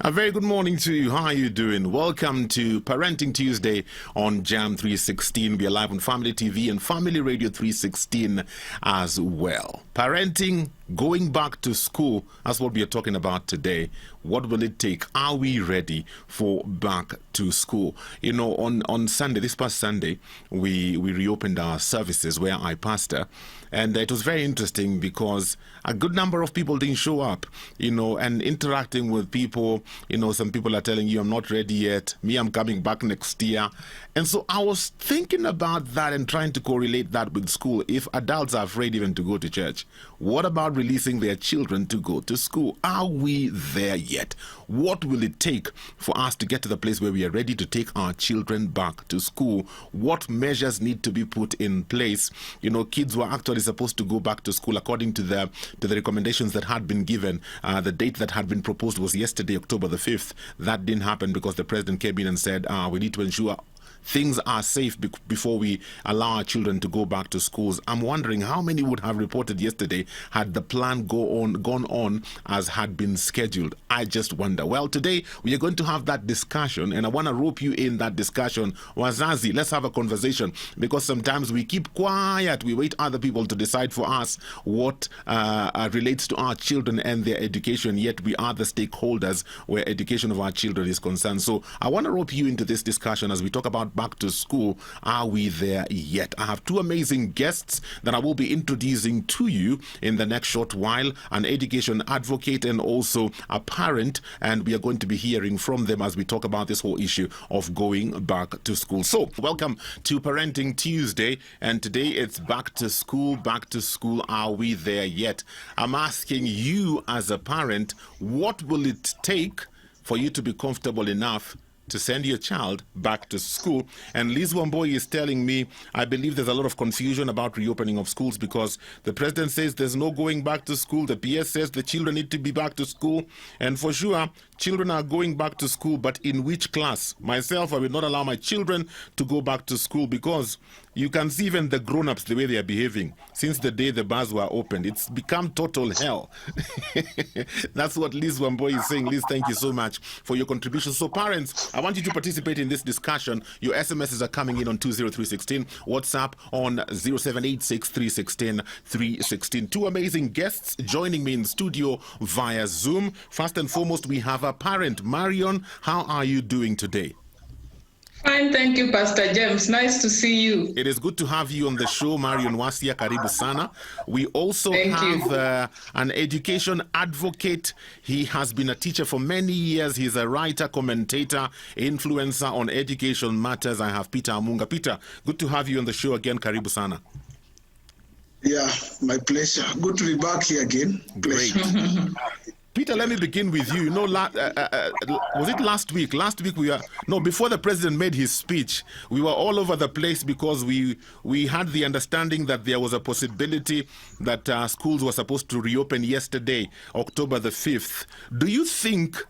A very good morning to you. How are you doing? Welcome to Parenting Tuesday on Jam 316. We are live on Family TV and Family Radio 316 as well. Parenting, going back to school, that's what we are talking about today. What will it take? Are we ready for back to school? You know, on Sunday, this past Sunday, we reopened our services where I pastor. And it was very interesting because a good number of people didn't show up, you know, and interacting with people. You know, some people are telling you, I'm not ready yet. Me, I'm coming back next year. And so I was thinking about that and trying to correlate that with school. If adults are afraid even to go to church, what about releasing their children to go to school? Are we there yet? What will it take for us to get to the place where we are ready to take our children back to school? What measures need to be put in place? You know, kids were actually supposed to go back to school according to the recommendations that had been given. The date that had been proposed was yesterday, October the 5th. That didn't happen because the president came in and said, we need to ensure things are safe before we allow our children to go back to schools. I'm wondering how many would have reported yesterday had the plan gone on as had been scheduled. I just wonder. Well, today we are going to have that discussion, and I want to rope you in that discussion. Wazazi, let's have a conversation, because sometimes we keep quiet. We wait other people to decide for us what relates to our children and their education, yet we are the stakeholders where education of our children is concerned. So I want to rope you into this discussion as we talk about back to school. Are we there yet? I have two amazing guests that I will be introducing to you in the next short while, an education advocate and also a parent, and we are going to be hearing from them as we talk about this whole issue of going back to school. So welcome to Parenting Tuesday, and today it's back to school. Back to school, are we there yet? I'm asking you as a parent, what will it take for you to be comfortable enough to send your child back to school? And Liz Wamboy is telling me, I believe there's a lot of confusion about reopening of schools because the president says there's no going back to school. The PS says the children need to be back to school. And for sure, children are going back to school, but in which class? Myself, I will not allow my children to go back to school because you can see even the grown-ups, the way they are behaving. Since the day the bars were opened, it's become total hell. That's what Liz Wamboy is saying. Liz, thank you so much for your contribution. So parents, I want you to participate in this discussion. Your SMSs are coming in on 20316, WhatsApp on 0786316316. Two amazing guests joining me in studio via Zoom. First and foremost, we have a parent. Marion, how are you doing today? Fine, thank you, Pastor James. Nice to see you. It is good to have you on the show, Marion Wasia. Karibu sana. We also have an education advocate. He has been a teacher for many years. He's a writer, commentator, influencer on education matters. I have Peter Amunga. Peter, good to have you on the show again. Karibu sana. Yeah, my pleasure. Good to be back here again. Great. Peter, let me begin with you. You know, was it last week? Last week before the president made his speech, we were all over the place because we had the understanding that there was a possibility that schools were supposed to reopen yesterday, October the 5th. Do you think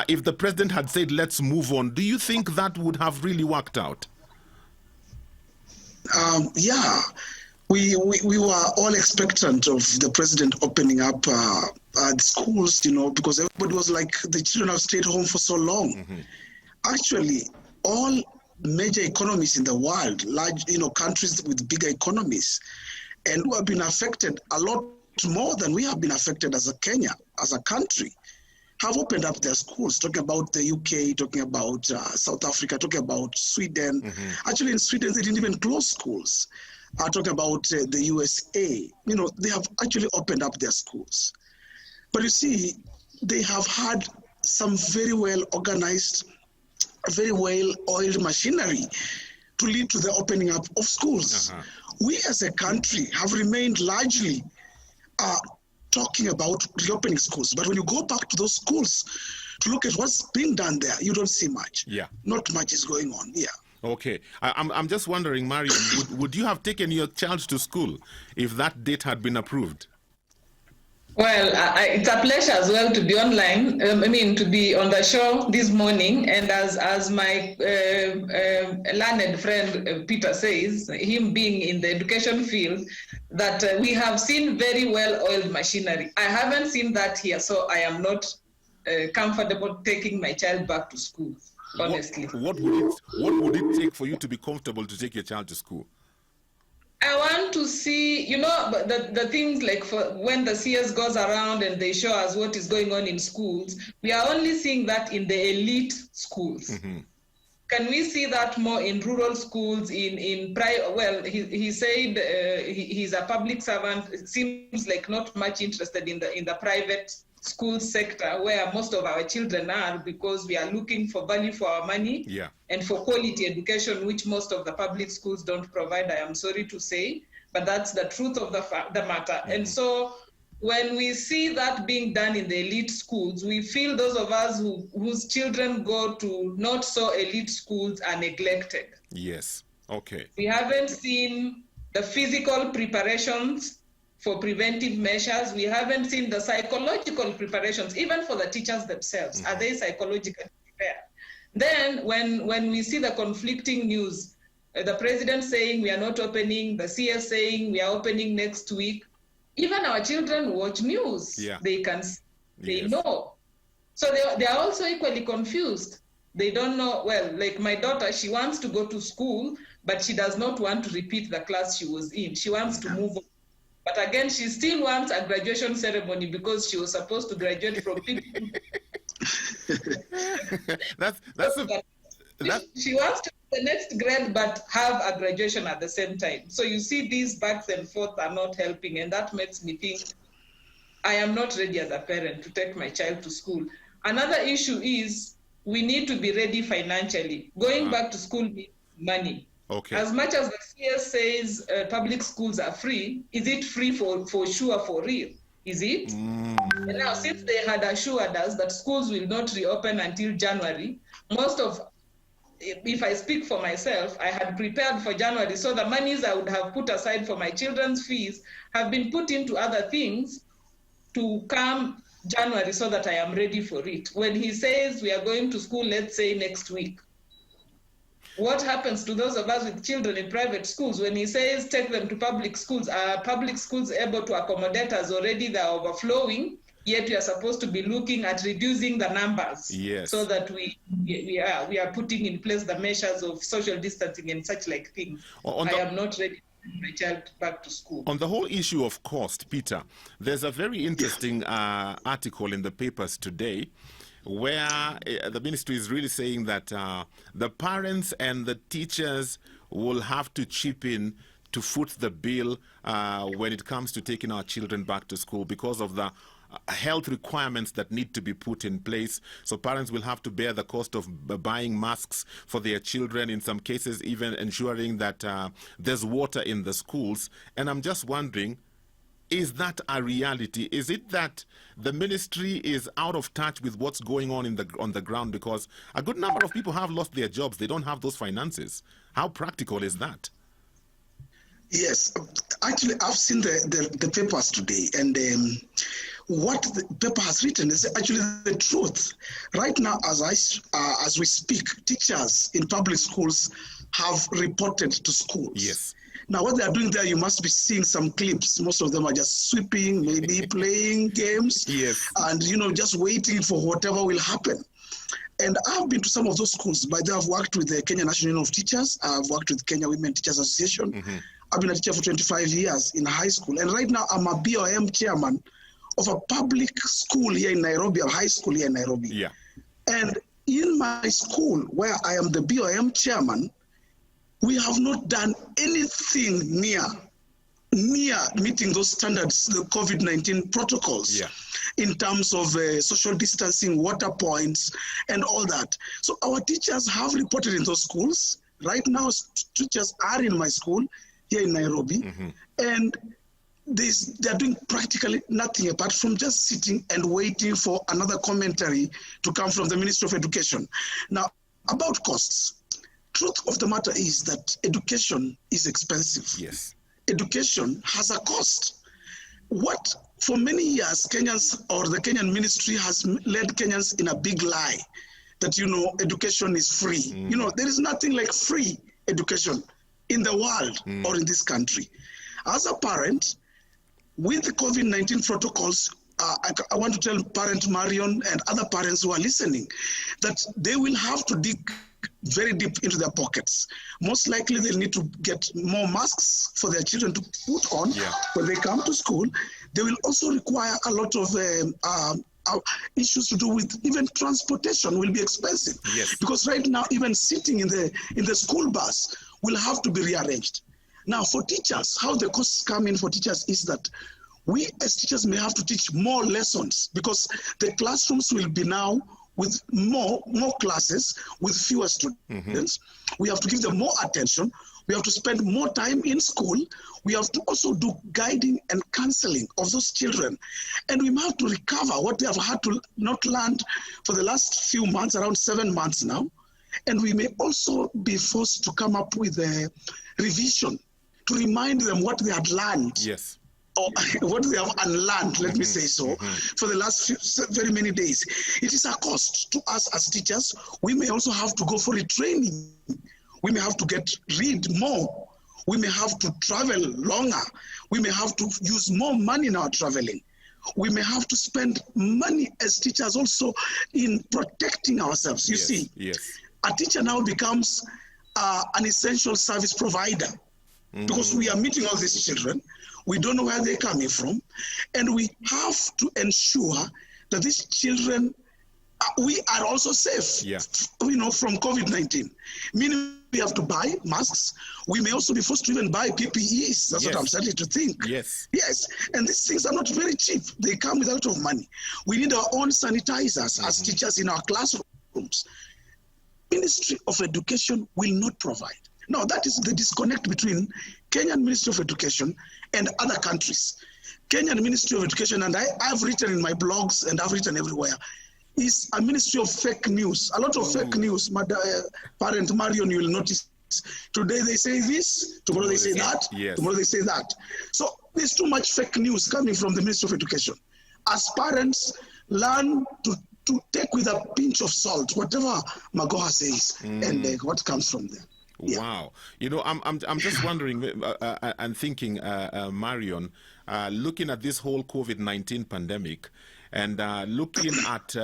if the president had said, let's move on, do you think that would have really worked out? Yeah. We were all expectant of the president opening up the schools, you know, because everybody was like, the children have stayed home for so long. Mm-hmm. Actually, all major economies in the world, large, you know, countries with bigger economies, and who have been affected a lot more than we have been affected as a Kenya, as a country, have opened up their schools, talking about the UK, talking about South Africa, talking about Sweden. Mm-hmm. Actually, in Sweden, they didn't even close schools. Talking about the USA, you know, they have actually opened up their schools. But you see, they have had some very well organized, very well oiled machinery to lead to the opening up of schools. Uh-huh. We as a country have remained largely talking about reopening schools. But when you go back to those schools to look at what's being done there, you don't see much. Yeah. Not much is going on. Yeah. Okay. I'm just wondering, Mariam, would you have taken your child to school if that date had been approved? Well, it's a pleasure as well to be online. To be on the show this morning. And as my learned friend Peter says, him being in the education field, that we have seen very well-oiled machinery. I haven't seen that here, so I am not comfortable taking my child back to school, honestly. What would it take for you to be comfortable to take your child to school? I want to see, the things like for when the CS goes around and they show us what is going on in schools, we are only seeing that in the elite schools. Mm-hmm. Can we see that more in rural schools? Well, he said he's a public servant. It seems like not much interested in the private school sector where most of our children are, because we are looking for value for our money and for quality education, which most of the public schools don't provide. I am sorry to say, but that's the truth of the matter. Mm-hmm. And so when we see that being done in the elite schools, we feel those of us whose children go to not so elite schools are neglected. Yes. Okay. We haven't seen the physical preparations for preventive measures. We haven't seen the psychological preparations, even for the teachers themselves. Mm-hmm. Are they psychologically prepared? Then when we see the conflicting news, the president saying we are not opening, the CS saying we are opening next week, even our children watch news. Yeah. They know. So they are also equally confused. They don't know, well, like my daughter, she wants to go to school, but she does not want to repeat the class she was in. She wants to move on. But again, she still wants a graduation ceremony because she was supposed to graduate from She wants to do the next grade, but have a graduation at the same time. So you see, these backs and forth are not helping, and that makes me think I am not ready as a parent to take my child to school. Another issue is we need to be ready financially. Going back to school means money. Okay. As much as the CS says public schools are free, is it free for sure, for real? Is it? And now, since they had assured us that schools will not reopen until January, if I speak for myself, I had prepared for January, so the monies I would have put aside for my children's fees have been put into other things to come January so that I am ready for it. When he says we are going to school, let's say next week, what happens to those of us with children in private schools? When he says take them to public schools, are public schools able to accommodate us already? They're overflowing, yet we are supposed to be looking at reducing the numbers. Yes. So that we are putting in place the measures of social distancing and such like things. I am not ready to send my child back to school. On the whole issue of cost, Peter, there's a very interesting article in the papers today where the ministry is really saying that the parents and the teachers will have to chip in to foot the bill when it comes to taking our children back to school because of the health requirements that need to be put in place. So parents will have to bear the cost of buying masks for their children, in some cases even ensuring that there's water in the schools. And I'm just wondering, is that a reality? Is it that the ministry is out of touch with what's going on on the ground? Because a good number of people have lost their jobs. They don't have those finances. How practical is that? Yes, actually, I've seen the papers today, and what the paper has written is actually the truth. Right now, as we speak, teachers in public schools have reported to schools. Yes. Now, what they are doing there, you must be seeing some clips. Most of them are just sweeping, maybe playing games, yes, and just waiting for whatever will happen. And I've been to some of those schools. By the way, I've worked with the Kenya National Union of Teachers. I've worked with Kenya Women Teachers Association. Mm-hmm. I've been a teacher for 25 years in high school. And right now, I'm a BOM chairman of a public school here in Nairobi, a high school here in Nairobi. Yeah. And in my school, where I am the BOM chairman, we have not done anything near meeting those standards, the COVID-19 protocols, in terms of social distancing, water points, and all that. So our teachers have reported in those schools. Right now, teachers are in my school here in Nairobi, and they're doing practically nothing apart from just sitting and waiting for another commentary to come from the Ministry of Education. Now, about costs. Truth of the matter is that education is expensive. Yes. Education has a cost. What, for many years, Kenyans or the Kenyan ministry has led Kenyans in a big lie that, education is free. There is nothing like free education in the world or in this country. As a parent, with the COVID-19 protocols, I I want to tell parent Marion and other parents who are listening that they will have to dig very deep into their pockets. Most likely they'll need to get more masks for their children to put on when they come to school. They will also require a lot of issues to do with even transportation will be expensive. Yes. Because right now, even sitting in the school bus will have to be rearranged. Now, for teachers, how the costs come in for teachers is that we as teachers may have to teach more lessons because the classrooms will be now with more classes with fewer students. We have to give them more attention. We have to spend more time in school. We have to also do guiding and counseling of those children. And we have to recover what they have had to not learn for the last few months, around 7 months now. And we may also be forced to come up with a revision to remind them what they had learned. Yes. Or what they have unlearned, let me say so, for the last very many days. It is a cost to us as teachers. We may also have to go for retraining. We may have to read more. We may have to travel longer. We may have to use more money in our traveling. We may have to spend money as teachers also in protecting ourselves. You see, a teacher now becomes an essential service provider because we are meeting all these children. We don't know where they're coming from. And we have to ensure that these children, we are also safe, from COVID-19. Meaning we have to buy masks. We may also be forced to even buy PPEs. That's what I'm starting to think. Yes. And these things are not very cheap. They come with a lot of money. We need our own sanitizers as teachers in our classrooms. Ministry of Education will not provide. Now, that is the disconnect between Kenyan Ministry of Education and other countries. Kenyan Ministry of Education, and I've written in my blogs and I've written everywhere, is a ministry of fake news. A lot of fake news. Parent Marion, you will notice. Today they say this, tomorrow they say that, tomorrow they say that. So there's too much fake news coming from the Ministry of Education. As parents, learn to take with a pinch of salt whatever Magoha says and what comes from there. Wow. I'm just wondering and thinking, Marion, looking at this whole COVID-19 pandemic and looking at,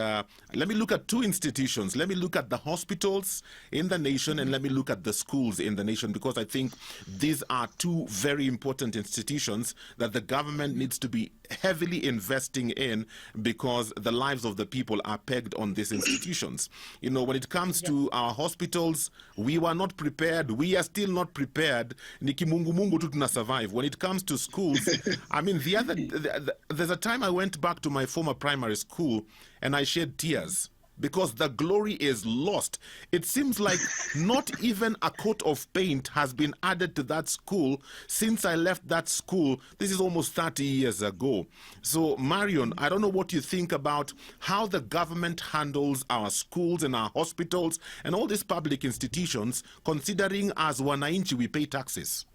let me look at two institutions. Let me look at the hospitals in the nation and let me look at the schools in the nation, because I think these are two very important institutions that the government needs to be heavily investing in, because the lives of the people are pegged on these institutions. When it comes to our hospitals, we were not prepared. We are still not prepared. Nikimungu tu tuna survive. When it comes to schools, I mean, there's a time I went back to my former primary school and I shed tears because the glory is lost. It seems like not even a coat of paint has been added to that school since I left that school. This is almost 30 years ago. So, Marion, I don't know what you think about how the government handles our schools and our hospitals and all these public institutions, considering as Wanainchi we pay taxes.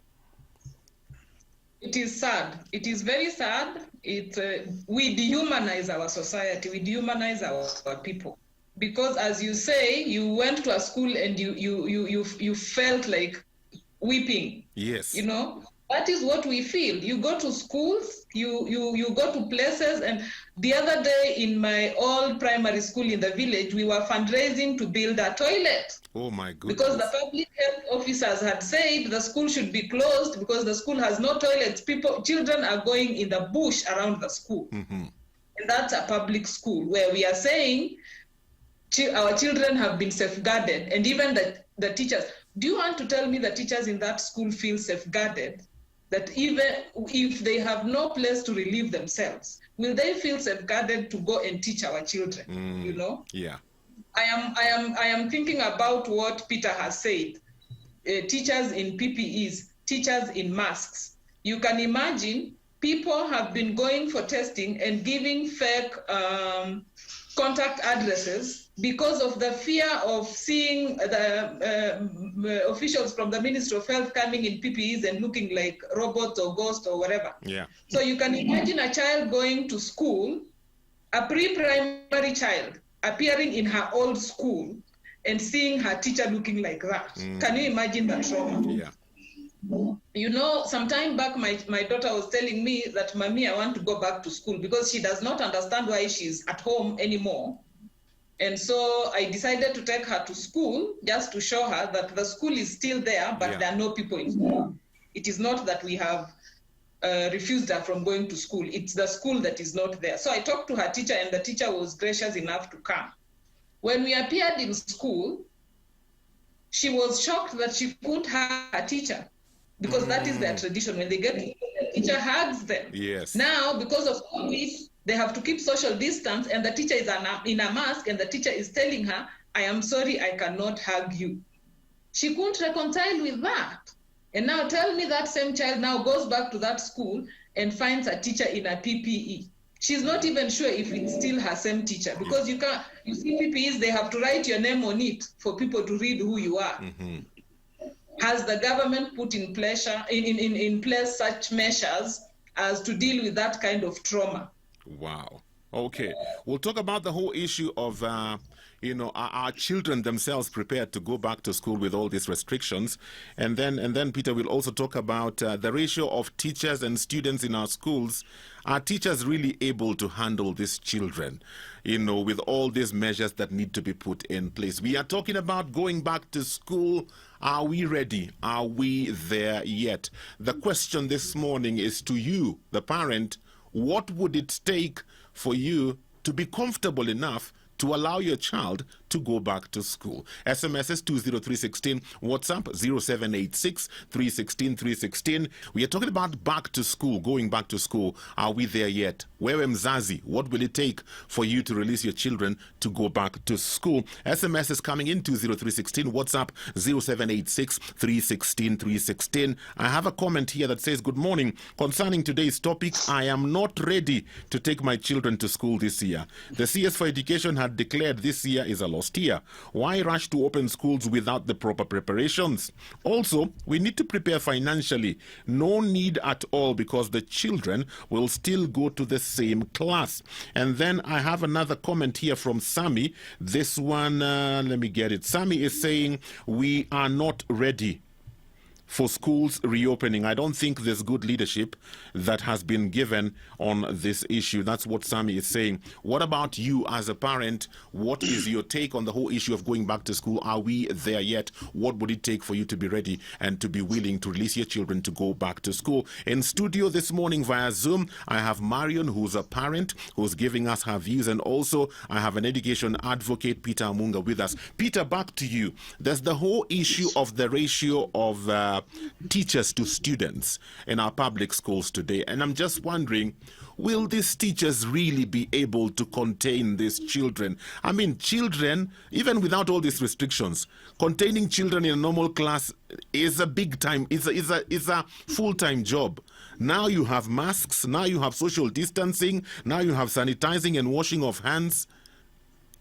It is sad. It is very sad. We dehumanize our society. We dehumanize our people. Because, as you say, you went to a school and you felt like weeping. Yes. That is what we feel. You go to schools, you go to places, and the other day in my old primary school in the village, we were fundraising to build a toilet. Oh my goodness. Because the public health officers had said the school should be closed because the school has no toilets. Children are going in the bush around the school. And that's a public school where we are saying our children have been safeguarded, and even the teachers. Do you want to tell me the teachers in that school feel safeguarded? That even if they have no place to relieve themselves, will they feel safeguarded to go and teach our children? Yeah. I am thinking about what Peter has said. Teachers in PPEs, teachers in masks. You can imagine people have been going for testing and giving fake contact addresses because of the fear of seeing the officials from the Ministry of Health coming in PPEs and looking like robots or ghosts or whatever. Yeah. So you can imagine a child going to school, a pre-primary child appearing in her old school and seeing her teacher looking like that. Can you imagine that trauma? Yeah. You know, some time back, my daughter was telling me that, Mommy, I want to go back to school because she does not understand why she's at home anymore. And so I decided to take her to school just to show her that the school is still there, but there are no people in school. It is not that we have refused her from going to school. It's the school that is not there. So I talked to her teacher, and the teacher was gracious enough to come. When we appeared in school, she was shocked that she couldn't hug her teacher, because that is their tradition. When they get to school, the teacher hugs them. Yes. Now, because of COVID, they have to keep social distance, and the teacher is in a mask, and the teacher is telling her, I am sorry, I cannot hug you. She couldn't reconcile with that. And now tell me that same child now goes back to that school and finds a teacher in a PPE. She's not even sure if it's still her same teacher, because you see PPEs, they have to write your name on it for people to read who you are. Has the government put in place such measures as to deal with that kind of trauma? Wow. Okay. We'll talk about the whole issue of, our children themselves prepared to go back to school with all these restrictions. And then Peter will also talk about the ratio of teachers and students in our schools. Are teachers really able to handle these children, with all these measures that need to be put in place? We are talking about going back to school. Are we ready? Are we there yet? The question this morning is to you, the parent. What would it take for you to be comfortable enough to allow your child to go back to school? SMS is 20316, WhatsApp 0786 316 316. We are talking about back to school, going back to school. Are we there yet? Wewe mzazi, what will it take for you to release your children to go back to school? SMS is coming in 20316, WhatsApp 0786 316 316. I have a comment here that says, good morning. Concerning today's topic, I am not ready to take my children to school this year. The CS for Education had declared this year is a lost year. Why rush to open schools without the proper preparations? Also, we need to prepare financially. No need at all, because the children will still go to the same class. And then I have another comment here from Sammy. This one, let me get it. Sammy is saying we are not ready for schools reopening. I don't think there's good leadership that has been given on this issue. That's what Sammy is saying. What about you as a parent? What is your take on the whole issue of going back to school? Are we there yet? What would it take for you to be ready and to be willing to release your children to go back to school? In studio this morning via Zoom, I have Marion, who's a parent, who's giving us her views, and also I have an education advocate, Peter Amunga, with us. Peter, back to you. There's the whole issue of the ratio of teachers to students in our public schools today, and I'm just wondering, will these teachers really be able to contain these children? I mean, children, even without all these restrictions, containing children in a normal class is a big time, is a full-time job. Now you have masks, now you have social distancing, now you have sanitizing and washing of hands.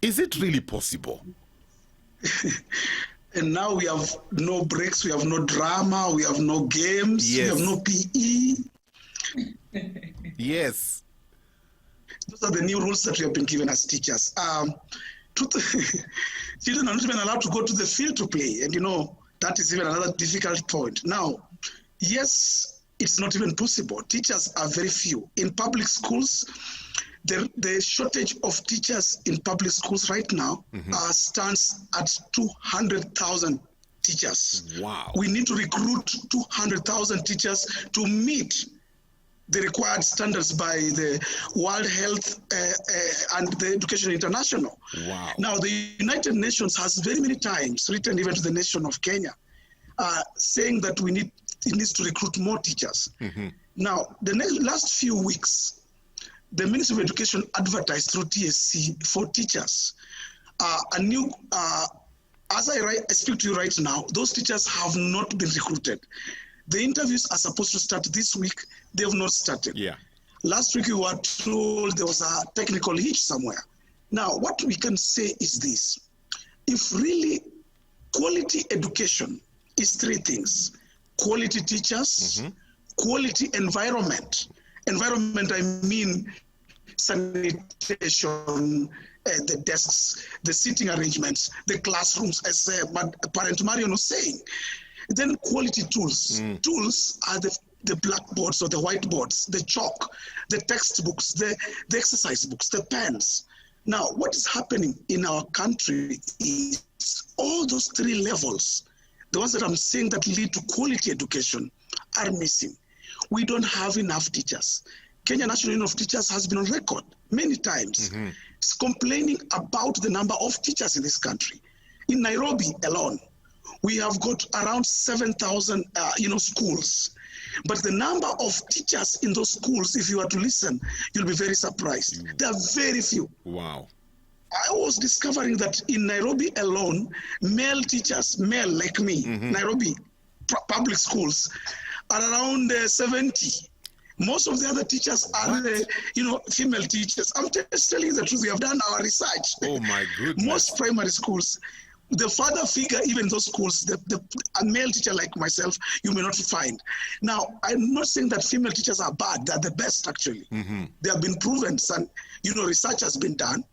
Is it really possible? And now we have no breaks, we have no drama, we have no games, we have no PE. Yes. Those are the new rules that we have been given as teachers. Children are not even allowed to go to the field to play. And that is even another difficult point. Now, yes, it's not even possible. Teachers are very few. In public schools, the shortage of teachers in public schools right now stands at 200,000 teachers. Wow. We need to recruit 200,000 teachers to meet the required standards by the World Health and the Education International. Wow. Now, the United Nations has very many times written even to the nation of Kenya, saying that it needs to recruit more teachers. Now, the last few weeks, the Ministry of Education advertised through TSC for teachers. A new, as I speak to you right now, those teachers have not been recruited. The interviews are supposed to start this week. They have not started. Yeah. Last week we were told there was a technical hitch somewhere. Now, what we can say is this. If really quality education is three things: quality teachers, quality environment. Environment, I mean sanitation, the desks, the seating arrangements, the classrooms, as Parent Marion was saying. Then quality tools. Tools are the blackboards or the whiteboards, the chalk, the textbooks, the exercise books, the pens. Now, what is happening in our country is all those three levels, the ones that I'm saying that lead to quality education, are missing. We don't have enough teachers. Kenya National Union of Teachers has been on record many times. It's complaining about the number of teachers in this country. In Nairobi alone, we have got around 7,000 schools. But the number of teachers in those schools, if you were to listen, you'll be very surprised. There are very few. Wow. I was discovering that in Nairobi alone, male teachers, male like me, Nairobi public schools, are around 70. Most of the other teachers are, female teachers. I'm just telling you the truth. We have done our research. Oh, my goodness. Most primary schools, the father figure, even those schools, a male teacher like myself, you may not find. Now, I'm not saying that female teachers are bad. They're the best, actually. They have been proven. Some, research has been done.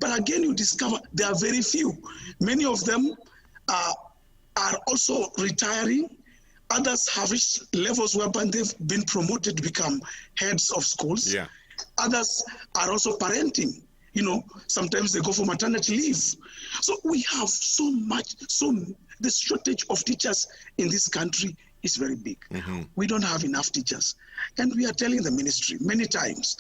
But again, you discover there are very few. Many of them are also retiring. Others have reached levels whereby they've been promoted to become heads of schools. Yeah. Others are also parenting. Sometimes they go for maternity leave. So we have so much, the shortage of teachers in this country is very big. We don't have enough teachers. And we are telling the ministry many times,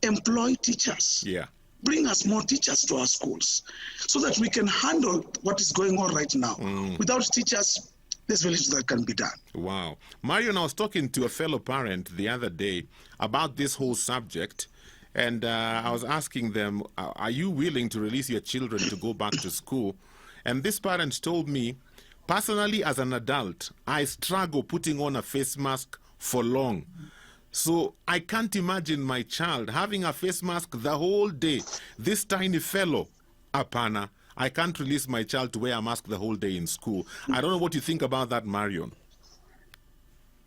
employ teachers. Yeah. Bring us more teachers to our schools so that we can handle what is going on right now. Without teachers, there's very little that can be done. Wow. Marion, I was talking to a fellow parent the other day about this whole subject. And I was asking them, are you willing to release your children to go back to school? And this parent told me, personally, as an adult, I struggle putting on a face mask for long. So I can't imagine my child having a face mask the whole day. This tiny fellow, apana, I can't release my child to wear a mask the whole day in school. I don't know what you think about that, Marion.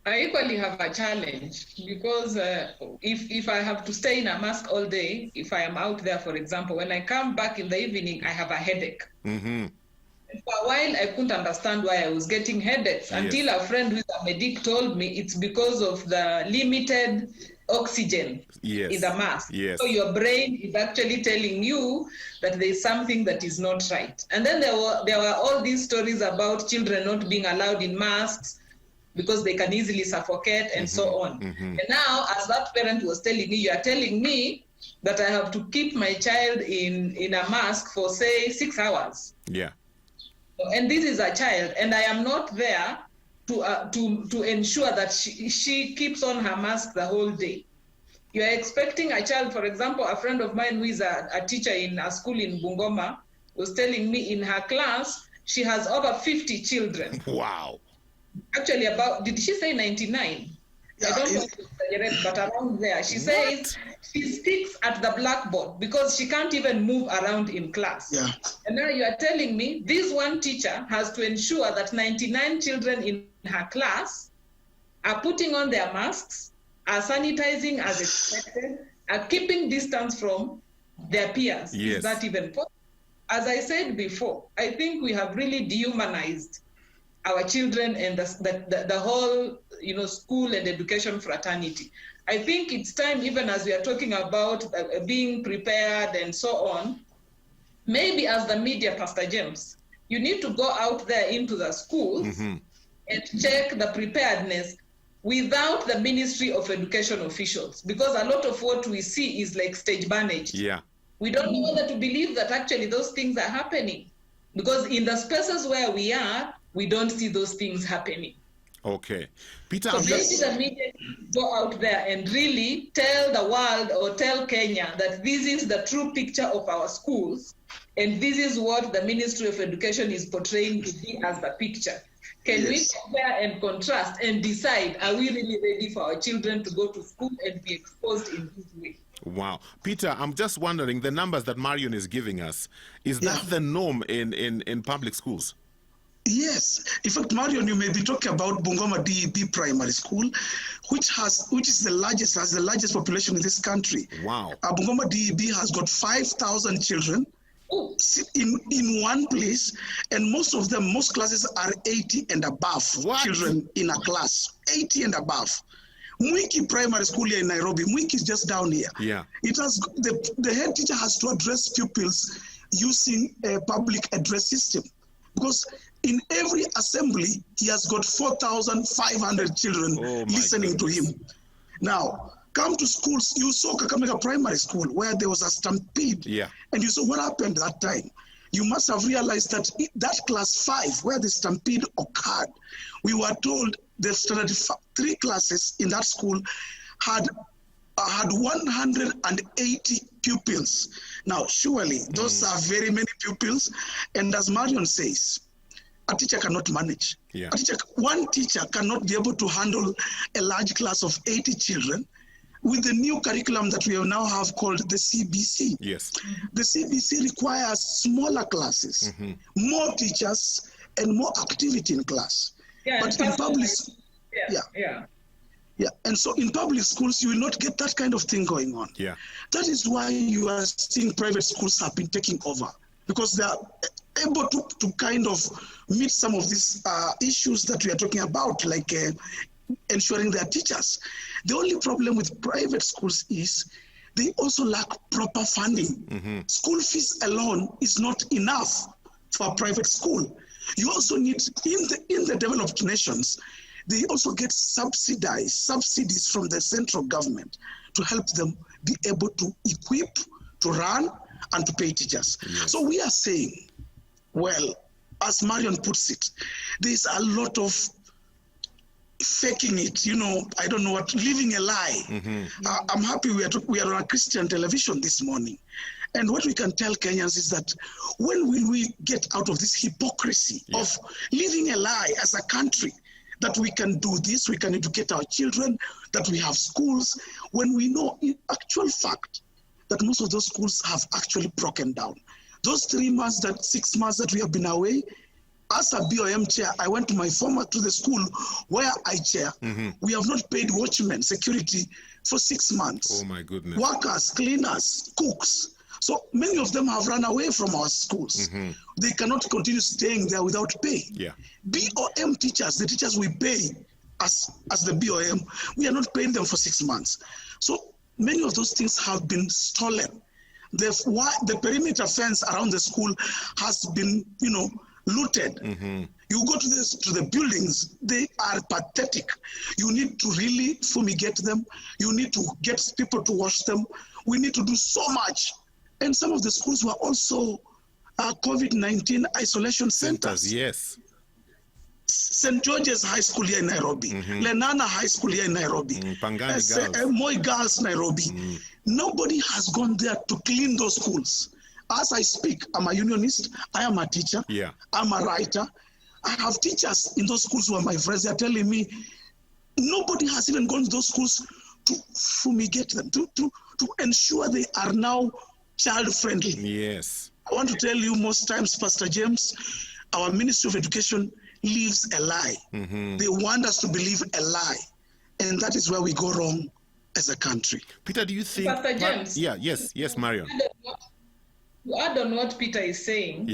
I equally have a challenge because if I have to stay in a mask all day, if I am out there, for example, when I come back in the evening, I have a headache. For a while, I couldn't understand why I was getting headaches until a friend who is a medic told me it's because of the limited oxygen in the mask. So your brain is actually telling you that there's something that is not right. And then there were all these stories about children not being allowed in masks because they can easily suffocate and so on. And now, as that parent was telling me, you are telling me that I have to keep my child in a mask for, say, 6 hours. Yeah. And this is a child, and I am not there to ensure that she keeps on her mask the whole day. You are expecting a child, for example, a friend of mine who is a teacher in a school in Bungoma was telling me in her class, she has over 50 children. Wow. Actually, did she say 99? I don't want to exaggerate, but around there. She says she speaks at the blackboard because she can't even move around in class. Yeah. And now you are telling me this one teacher has to ensure that 99 children in her class are putting on their masks, are sanitizing as expected, are keeping distance from their peers. Yes. Is that even possible? As I said before, I think we have really dehumanized our children and the whole, school and education fraternity. I think it's time, even as we are talking about being prepared and so on, maybe as the media, Pastor James, you need to go out there into the schools and check the preparedness without the Ministry of Education officials, because a lot of what we see is like stage managed. Yeah. We don't know whether to believe that actually those things are happening, because in the spaces where we are, we don't see those things happening. Okay. Peter, so maybe the media go out there and really tell the world or tell Kenya that this is the true picture of our schools, and this is what the Ministry of Education is portraying to be as the picture. Can we compare and contrast and decide, are we really ready for our children to go to school and be exposed in this way? Wow. Peter, I'm just wondering, the numbers that Marion is giving us, is that the norm in public schools? Yes. In fact, Marion, you may be talking about Bungoma DEB Primary School, which is the largest population in this country. Wow. Bungoma DEB has got 5,000 children Oh, in one place, and most classes are 80 and above children in a class. 80 and above. Mwiki Primary School here in Nairobi. Mwiki is just down here. Yeah. It has the head teacher has to address pupils using a public address system, because in every assembly he has got 4,500 children listening to him. Now, come to schools. You saw Kakamega Primary School where there was a stampede. Yeah. And you saw what happened that time. You must have realized that that class 5 where the stampede occurred, we were told the standard 3 classes in that school had 180 pupils. Now, surely those are very many pupils. And as Marion says, a teacher cannot manage. Yeah. One teacher cannot be able to handle a large class of 80 children. With the new curriculum that we now have called the CBC. Yes. The CBC requires smaller classes, more teachers, and more activity in class. yeah, But and in public, yeah. and so in public schools, you will not get that kind of thing going on. Yeah. That is why you are seeing private schools have been taking over, because they are able to kind of meet some of these issues that we are talking about, like ensuring their teachers. The only problem with private schools is they also lack proper funding. School fees alone is not enough for a private school. You also need, in the developed nations, they also get subsidies from the central government to help them be able to equip, to run, and to pay teachers. Yes. So we are saying, well, as Marion puts it, there's a lot of faking it, I don't know what, living a lie. I'm happy we are on a Christian television this morning. And what we can tell Kenyans is that when will we get out of this hypocrisy of living a lie as a country, that we can do this, we can educate our children, that we have schools, when we know in actual fact that most of those schools have actually broken down. Those 6 months that we have been away, as a BOM chair, I went to the school where I chair. We have not paid watchmen, security for 6 months. Oh my goodness. Workers, cleaners, cooks. So many of them have run away from our schools. They cannot continue staying there without pay. Yeah. BOM teachers, the teachers we pay as the BOM, we are not paying them for 6 months. So many of those things have been stolen. The perimeter fence around the school has been, looted. You go to the buildings, they are pathetic. You need to really fumigate them. You need to get people to wash them. We need to do so much. And some of the schools were also COVID-19 isolation centers. Yes. St. George's High School here in Nairobi, Lenana High School here in Nairobi, Pangani Girls. Moi Girls, Nairobi. Nobody has gone there to clean those schools. As I speak, I'm a unionist, I am a teacher, I'm a writer. I have teachers in those schools who are my friends. They are telling me nobody has even gone to those schools to fumigate them, to ensure they are now child-friendly. Yes. I want to tell you, most times, Pastor James, our Ministry of Education lives a lie. They want us to believe a lie. And that is where we go wrong as a country. Peter, do you think... Pastor James? Yes, Marion. To add on what Peter is saying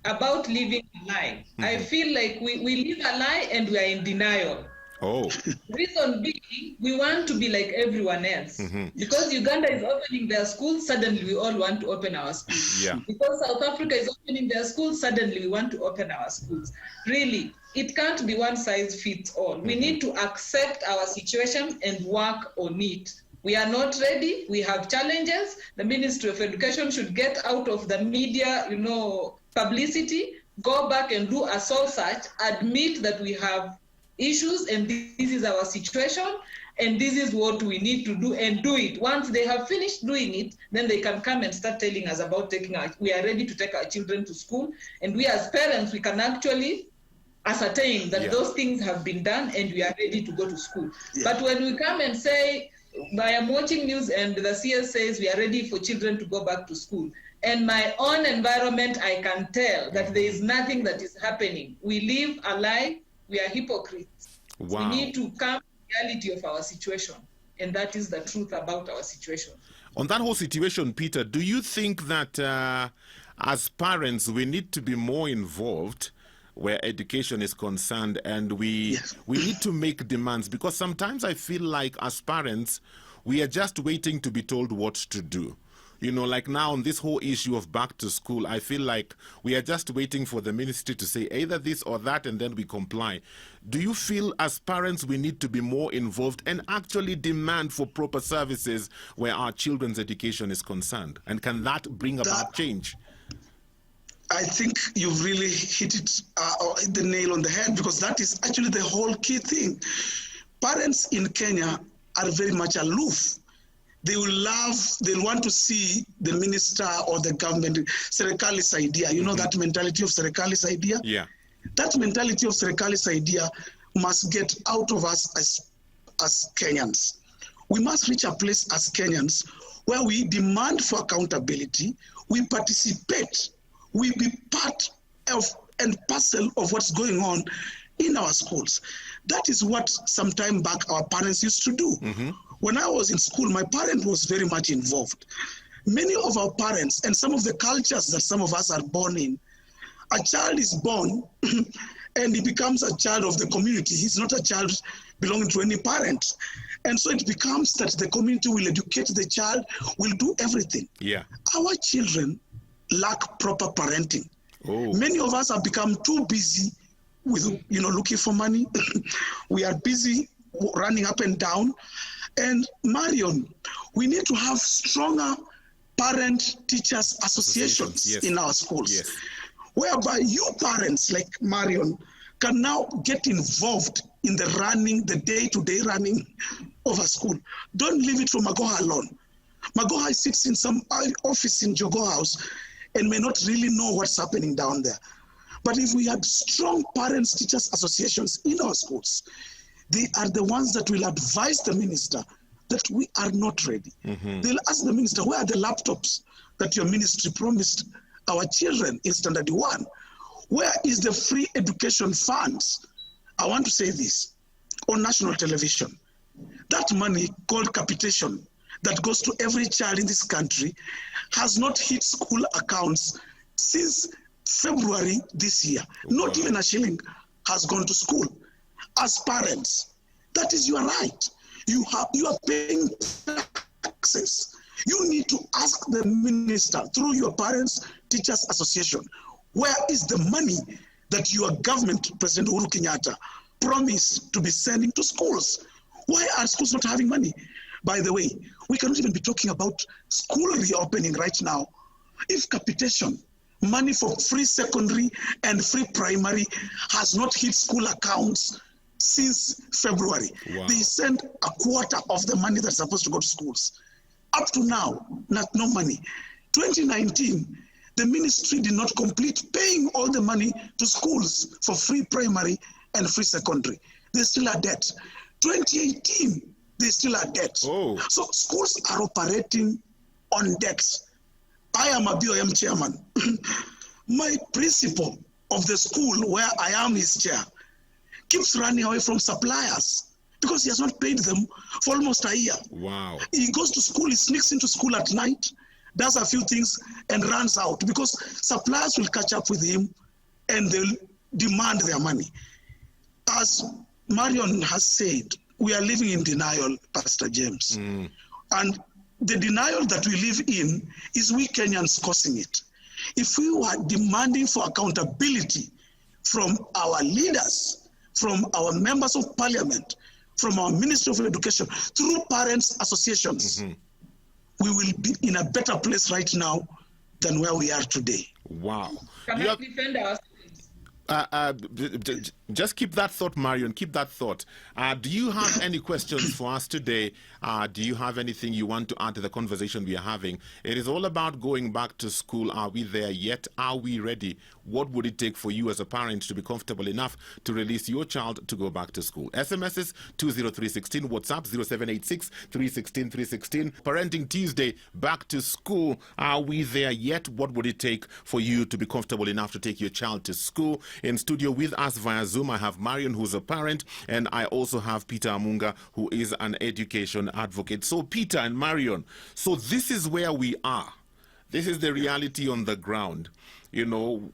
about living a lie, I feel like we live a lie and we are in denial. Oh. Reason being, we want to be like everyone else. Because Uganda is opening their schools, suddenly we all want to open our schools. Because South Africa is opening their schools, suddenly we want to open our schools. Really, it can't be one size fits all. We need to accept our situation and work on it. We are not ready. We have challenges. The Ministry of Education should get out of the media, publicity, go back and do a soul search, admit that we have issues and this is our situation and this is what we need to do, and do it. Once they have finished doing it, then they can come and start telling us about we are ready to take our children to school, and we as parents, we can actually ascertain that those things have been done and we are ready to go to school. But when we come and say, I am watching news and the CS says we are ready for children to go back to school, and my own environment, I can tell that there is nothing that is happening. We live a lie. We are hypocrites. Wow. We need to come to the reality of our situation, and that is the truth about our situation. On that whole situation, Peter, do you think that as parents, we need to be more involved where education is concerned, and we need to make demands, because sometimes I feel like as parents, we are just waiting to be told what to do. You know, like now on this whole issue of back to school, I feel like we are just waiting for the ministry to say either this or that, and then we comply. Do you feel as parents we need to be more involved and actually demand for proper services where our children's education is concerned? And can that bring about change? I think you've really hit it the nail on the head, because that is actually the whole key thing. Parents in Kenya are very much aloof. They'll want to see the minister or the government, Serikali's idea. You know that mentality of Serikali's idea? Yeah. That mentality of Serikali's idea must get out of us as Kenyans. We must reach a place as Kenyans where we demand for accountability, we participate, we be part of and parcel of what's going on in our schools. That is what some time back our parents used to do. When I was in school, my parent was very much involved. Many of our parents and some of the cultures that some of us are born in, a child is born and he becomes a child of the community. He's not a child belonging to any parent. And so it becomes that the community will educate the child, will do everything. Yeah. Our children lack proper parenting. Many of us have become too busy with, looking for money. We are busy running up and down. And Marion, we need to have stronger parent-teachers associations in our schools, whereby you parents like Marion can now get involved in the day-to-day running of a school. Don't leave it for Magoha alone. Magoha sits in some office in Jogo House and may not really know what's happening down there. But if we had strong parents-teachers associations in our schools, they are the ones that will advise the minister that we are not ready. They'll ask the minister, where are the laptops that your ministry promised our children in Standard 1? Where is the free education funds? I want to say this, on national television, that money called capitation that goes to every child in this country has not hit school accounts since February this year. Not even a shilling has gone to school. As parents, that is your right. You are paying taxes. You need to ask the minister through your Parents Teachers Association, where is the money that your government, President Uhuru Kenyatta, promised to be sending to schools? Why are schools not having money? By the way, we cannot even be talking about school reopening right now if capitation, money for free secondary and free primary, has not hit school accounts since February. Wow. They sent a quarter of the money that's supposed to go to schools. Up to now, no money. 2019, the ministry did not complete paying all the money to schools for free primary and free secondary. They still are debt. 2018, they still are debt. So schools are operating on debts. I am a BOM chairman. My principal of the school where I am his chair keeps running away from suppliers because he has not paid them for almost a year. Wow. He goes to school, he sneaks into school at night, does a few things and runs out because suppliers will catch up with him and they'll demand their money. As Marion has said, we are living in denial, Pastor James. And the denial that we live in is we Kenyans causing it. If we were demanding for accountability from our leaders, from our members of parliament, from our Ministry of Education, through parents' associations, we will be in a better place right now than where we are today. Wow. Can I defend ourselves? Just keep that thought, Marion. Keep that thought. Do you have any questions for us today? Do you have anything you want to add to the conversation we are having? It is all about going back to school. Are we there yet? Are we ready? What would it take for you as a parent to be comfortable enough to release your child to go back to school? SMSs 20316, WhatsApp 0786 316 316. Parenting Tuesday, back to school. Are we there yet? What would it take for you to be comfortable enough to take your child to school? In studio with us via Zoom, I have Marion, who's a parent, and I also have Peter Amunga, who is an education advocate. So Peter and Marion, so this is where we are. This is the reality on the ground. You know,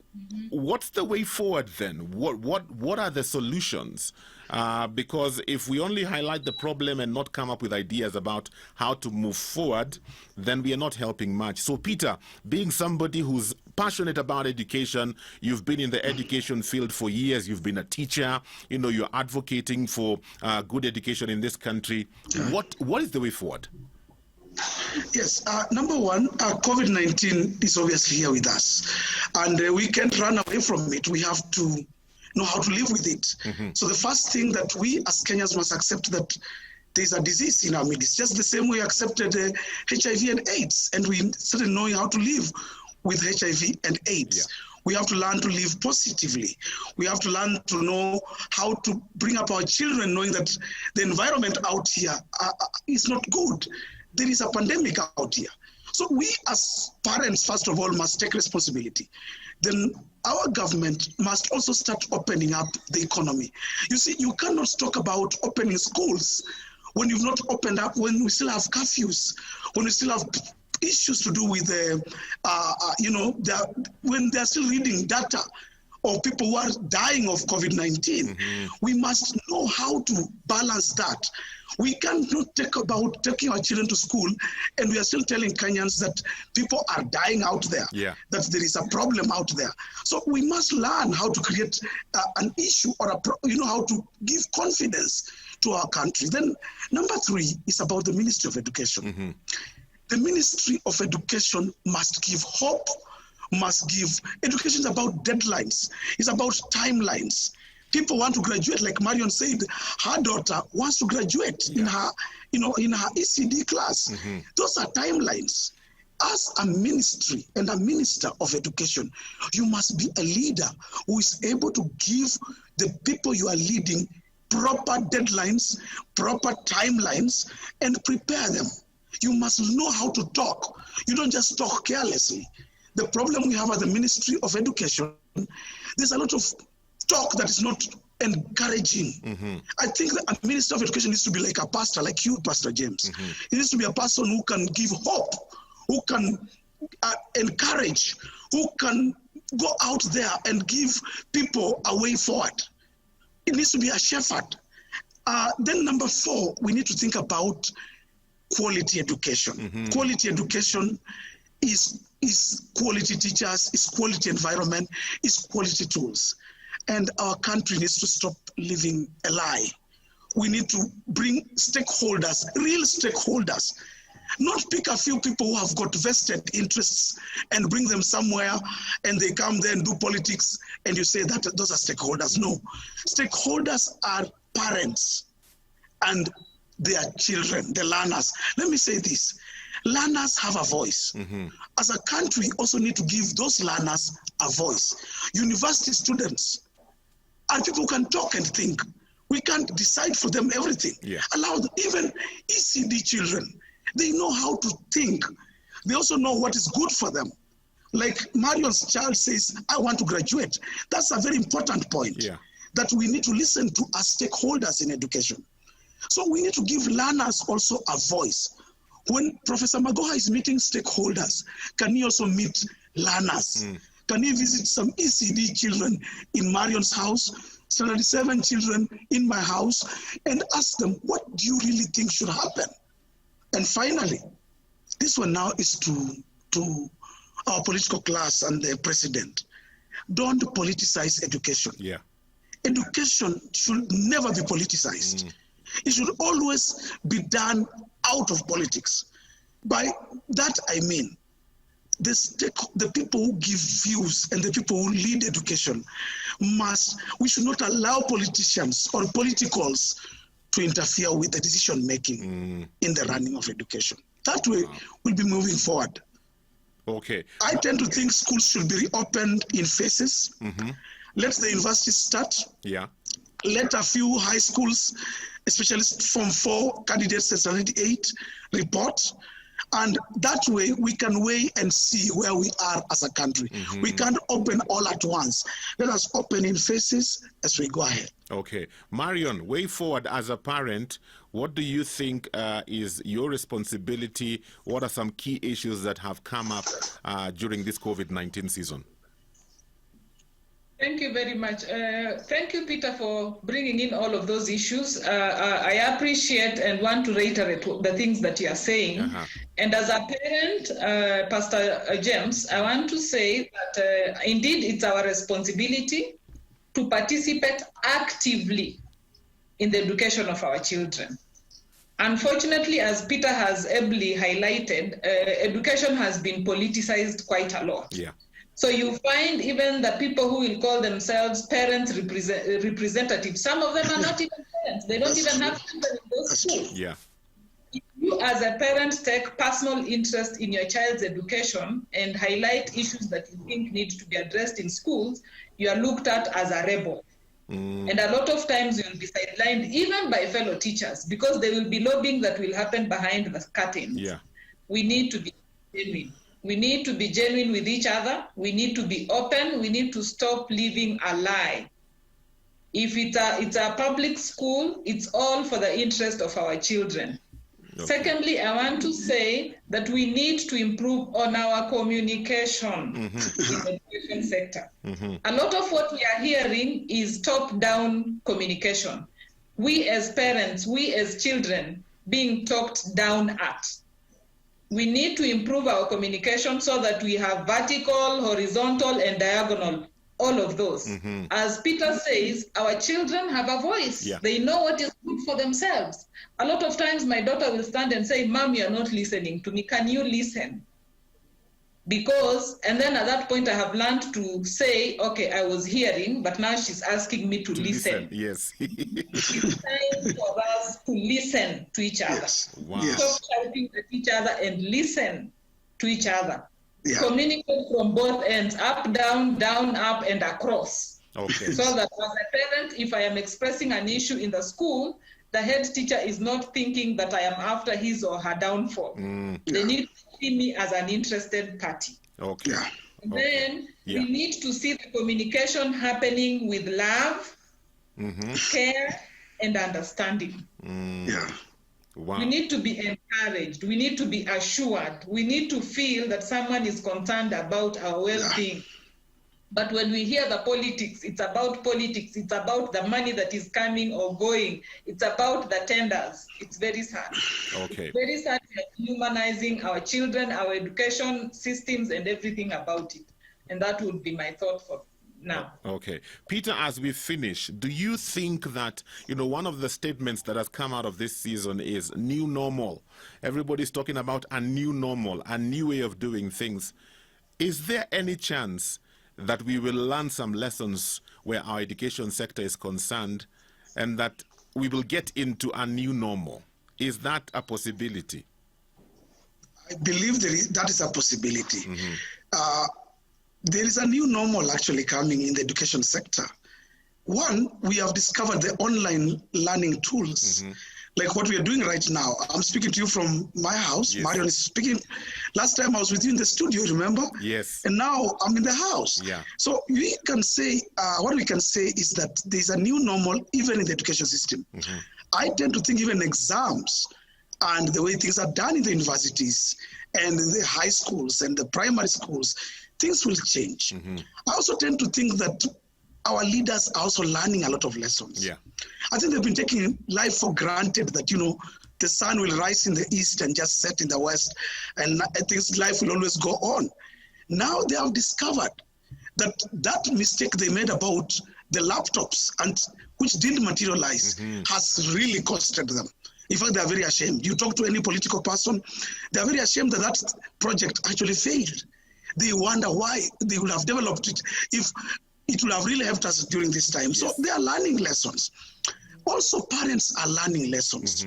what's the way forward then? What are the solutions? Because if we only highlight the problem and not come up with ideas about how to move forward, then we are not helping much. So, Peter, being somebody who's passionate about education, you've been in the education field for years, you've been a teacher, you know, you're advocating for good education in this country. What is the way forward? Yes, number one, COVID-19 is obviously here with us, and we can't run away from it. We have to know how to live with it. So the first thing that we as Kenyans must accept that there's a disease in our midst, just the same way we accepted HIV and AIDS, and we started knowing how to live with HIV and AIDS. Yeah. We have to learn to live positively. We have to learn to know how to bring up our children, knowing that the environment out here is not good. There is a pandemic out here. So we as parents, first of all, must take responsibility. Then our government must also start opening up the economy. You see, you cannot talk about opening schools when you've not opened up, when we still have curfews, when we still have issues to do with, when they're still reading data of people who are dying of COVID-19. We must know how to balance that. We cannot talk about taking our children to school and we are still telling Kenyans that people are dying out there, that there is a problem out there. So we must learn how to create an issue or how to give confidence to our country. Then number three is about the Ministry of Education. The Ministry of Education must give hope, education is about deadlines, it's about timelines. People want to graduate, like Marion said, her daughter wants to graduate in her ECD class. Those are timelines. As a ministry and a minister of education, you must be a leader who is able to give the people you are leading proper deadlines, proper timelines, and prepare them. You must know how to talk. You don't just talk carelessly. The problem we have at the Ministry of Education, there's a lot of talk that is not encouraging. I think that a Minister of Education needs to be like a pastor, like you, Pastor James. He needs to be a person who can give hope, who can encourage, who can go out there and give people a way forward. It needs to be a shepherd. Then number four, we need to think about quality education. Quality education is quality teachers, is quality environment, is quality tools. And our country needs to stop living a lie. We need to bring stakeholders, real stakeholders, not pick a few people who have got vested interests and bring them somewhere and they come there and do politics and you say that those are stakeholders. No, stakeholders are parents and their children, the learners. Let me say this. Learners have a voice. As a country, also need to give those learners a voice. University students and people who can talk and think. We can't decide for them everything. Allow them, even ECD children, they know how to think. They also know what is good for them. Like Marion's child says, I want to graduate. That's a very important point that we need to listen to as stakeholders in education. So we need to give learners also a voice. When Professor Magoha is meeting stakeholders, can he also meet learners? Can he visit some ECD children in Marion's house, Standard 7 children in my house, and ask them, what do you really think should happen? And finally, this one now is to our political class and the president. Don't politicize education. Education should never be politicized. It should always be done out of politics. By that I mean, the people who give views and the people who lead education we should not allow politicians or politicals to interfere with the decision making in the running of education. That way we'll be moving forward. I tend to think schools should be reopened in phases. Let the universities start. Let a few high schools, especially Form 4 candidates and Standard 8, report. And that way we can weigh and see where we are as a country. We can't open all at once. Let us open in phases as we go ahead. Marion, way forward as a parent, what do you think is your responsibility? What are some key issues that have come up during this COVID-19 season? Thank you very much. Thank you, Peter, for bringing in all of those issues. I appreciate and want to reiterate the things that you are saying. And as a parent, Pastor James, I want to say that indeed it's our responsibility to participate actively in the education of our children. Unfortunately, as Peter has ably highlighted, education has been politicized quite a lot. Yeah. So you find even the people who will call themselves parents representatives, some of them are not even parents. They don't even have children in those schools. Yeah. If you as a parent take personal interest in your child's education and highlight issues that you think need to be addressed in schools, you are looked at as a rebel. And a lot of times you'll be sidelined even by fellow teachers because there will be lobbying that will happen behind the curtains. Yeah. We need to be genuine. We need to be genuine with each other. We need to be open. We need to stop living a lie. If it's a public school, it's all for the interest of our children. Okay. Secondly, I want to say that we need to improve on our communication in the education sector. A lot of what we are hearing is top-down communication. We as parents, we as children being talked down at. We need to improve our communication so that we have vertical, horizontal, and diagonal, all of those. As Peter says, our children have a voice. Yeah. They know what is good for themselves. A lot of times my daughter will stand and say, Mom, you're not listening to me. Can you listen? Because, and then at that point I have learned to say, okay, I was hearing, but now she's asking me to listen. Yes. It's time for us to listen to each other. Yes. Wow. Stop shouting at each other and listen to each other. Yeah. Communicate from both ends, up, down, up, and across. Okay. So that as a parent, if I am expressing an issue in the school, the head teacher is not thinking that I am after his or her downfall. They need to see me as an interested party. Okay. Yeah. Then we need to see the communication happening with love, care, and understanding. Yeah. Wow. We need to be encouraged. We need to be assured. We need to feel that someone is concerned about our well-being. But when we hear the politics, it's about politics. It's about the money that is coming or going. It's about the tenders. It's very sad. Okay. It's very sad we are humanizing our children, our education systems, and everything about it. And that would be my thought for now. Okay. Peter, as we finish, do you think that, one of the statements that has come out of this season is new normal? Everybody's talking about a new normal, a new way of doing things. Is there any chance that we will learn some lessons where our education sector is concerned and that we will get into a new normal? Is that a possibility? I believe that is a possibility. There is a new normal actually coming in the education sector. One, we have discovered the online learning tools, like what we are doing right now. I'm speaking to you from my house. Yes. Marion is speaking. Last time I was with you in the studio, remember? Yes. And now I'm in the house. Yeah. So we can say, what we can say is that there's a new normal even in the education system. I tend to think even exams and the way things are done in the universities and the high schools and the primary schools, things will change. I also tend to think that our leaders are also learning a lot of lessons. Yeah. I think they've been taking life for granted that, the sun will rise in the east and just set in the west, and I think life will always go on. Now they have discovered that mistake they made about the laptops, and which didn't materialize, has really costed them. In fact, they are very ashamed. You talk to any political person, they are very ashamed that project actually failed. They wonder why they would have developed it if it would have really helped us during this time. Yes. So they are learning lessons. Also, parents are learning lessons.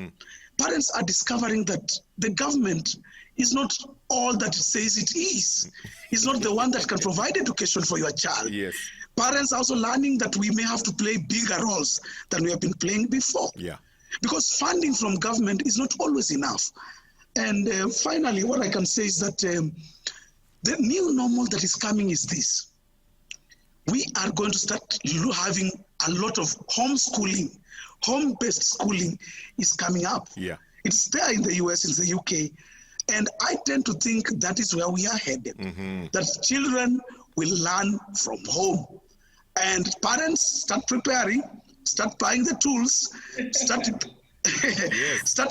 Parents are discovering that the government is not all that it says it is. It's not the one that can provide education for your child. Yes. Parents are also learning that we may have to play bigger roles than we have been playing before. Yeah. Because funding from government is not always enough. And finally, what I can say is that the new normal that is coming is this. We are going to start having a lot of homeschooling. Home-based schooling is coming up. Yeah. It's there in the US, in the UK. And I tend to think that is where we are headed, that children will learn from home. And parents start preparing, start buying the tools, start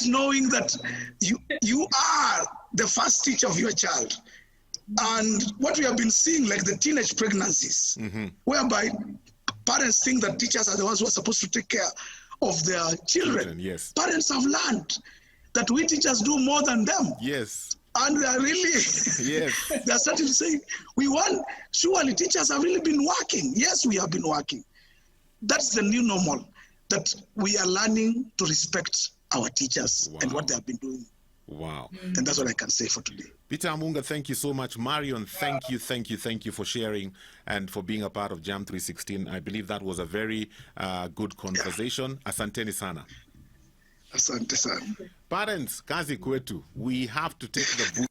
knowing that you are the first teacher of your child. And what we have been seeing, like the teenage pregnancies, whereby parents think that teachers are the ones who are supposed to take care of their children. Yes. Parents have learned that we teachers do more than them. Yes. And they are really, they're starting to say, surely teachers have really been working. Yes, we have been working. That's the new normal, that we are learning to respect our teachers and what they have been doing. Wow. And that's what I can say for today. Peter Amunga, thank you so much. Marion, thank you for sharing and for being a part of Jam 316. I believe that was a very good conversation. Asanteni sana. Asante sana. Parents, kazi kwetu, we have to take the book.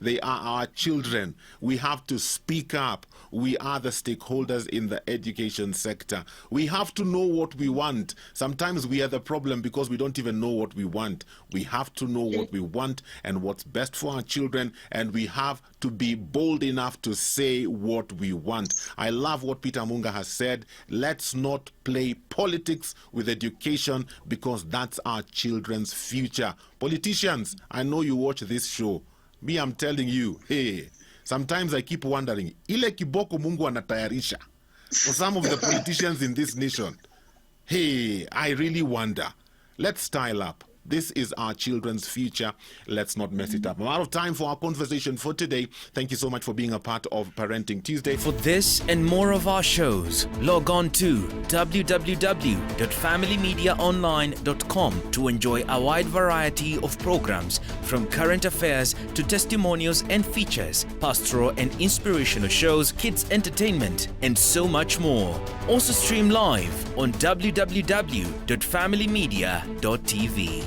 They are our children. We have to speak up. We are the stakeholders in the education sector. We have to know what we want. Sometimes we are the problem because we don't even know what we want. We have to know what we want and what's best for our children, and we have to be bold enough to say what we want. I love what Peter Amunga has said. Let's not play politics with education, because that's our children's future. Politicians, I know you watch this show. Me, I'm telling you, hey, sometimes I keep wondering, ile kiboko Mungu anatayarisha for some of the politicians in this nation. Hey, I really wonder. Let's style up. This is our children's future. Let's not mess it up. I'm out of time for our conversation for today. Thank you so much for being a part of Parenting Tuesday. For this and more of our shows, log on to www.familymediaonline.com to enjoy a wide variety of programs, from current affairs to testimonials and features, pastoral and inspirational shows, kids entertainment, and so much more. Also stream live on www.familymedia.tv.